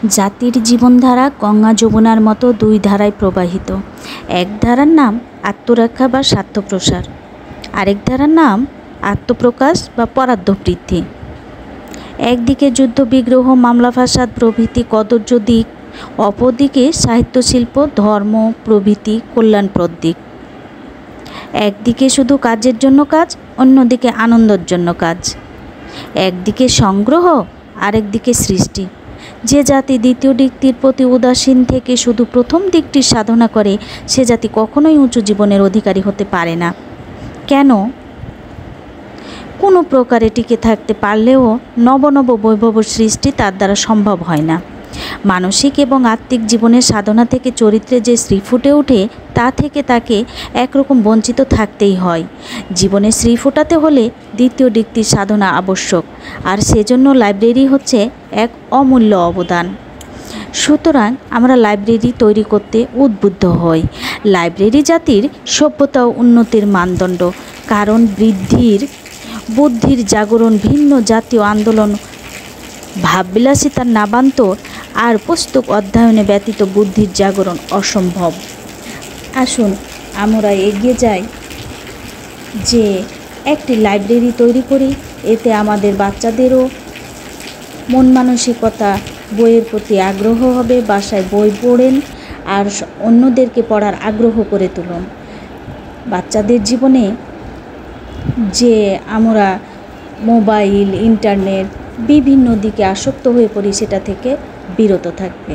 জাতির জীবনধারা গঙ্গা যমুনার মতো দুই ধারায় প্রবাহিত। এক ধারার নাম আত্মরক্ষা বা স্বার্থপ্রসার, আরেক ধারার নাম আত্মপ্রকাশ বা পরার্থবৃদ্ধি। একদিকে যুদ্ধ বিগ্রহ, মামলা ফাসাদ প্রভৃতি কদর্য দিক, অপরদিকে সাহিত্য শিল্প, ধর্ম প্রভৃতি কল্যাণপ্রদ দিক। একদিকে শুধু কাজের জন্য কাজ, অন্যদিকে আনন্দের জন্য কাজ। একদিকে সংগ্রহ, আরেকদিকে সৃষ্টি। যে জাতি দ্বিতীয় দিকটির প্রতি উদাসীন থেকে শুধু প্রথম দিকটির সাধনা করে, সে জাতি কখনোই উঁচু জীবনের অধিকারী হতে পারে না। কেন? কোনো প্রকারে টিকে থাকতে পারলেও নব নব বৈভব সৃষ্টি তার দ্বারা সম্ভব হয় না। মানসিক এবং আত্মিক জীবনের সাধনা থেকে চরিত্রে যে শ্রী ফুটে ওঠে, তা থেকে তাকে একরকম বঞ্চিত থাকতেই হয়। জীবনে শ্রী ফোটাতে হলে দ্বিতীয় দিকটির সাধনা আবশ্যক, আর সেজন্য লাইব্রেরি হচ্ছে এক অমূল্য অবদান। সুতরাং আমরা লাইব্রেরি তৈরি করতে উদ্বুদ্ধ হই। লাইব্রেরি জাতির সভ্যতা ও উন্নতির মানদণ্ড, কারণ বুদ্ধির জাগরণ, ভিন্ন জাতীয় আন্দোলন, ভাববিলাসিতার নাবান্তর আর পুস্তক অধ্যয়নে ব্যতীত বুদ্ধির জাগরণ অসম্ভব। আসুন আমরা এগিয়ে যাই যে একটি লাইব্রেরি তৈরি করি, এতে আমাদের বাচ্চাদেরও মন মানসিকতা বইয়ের প্রতি আগ্রহ হবে, বাসায় বই পড়েন আর অন্যদেরকে পড়ার আগ্রহ করে তুলুন। বাচ্চাদের জীবনে যে আমরা মোবাইল, ইন্টারনেট বিভিন্ন দিকে আসক্ত হয়ে পড়ি, সেটা থেকে বিরত থাকবে।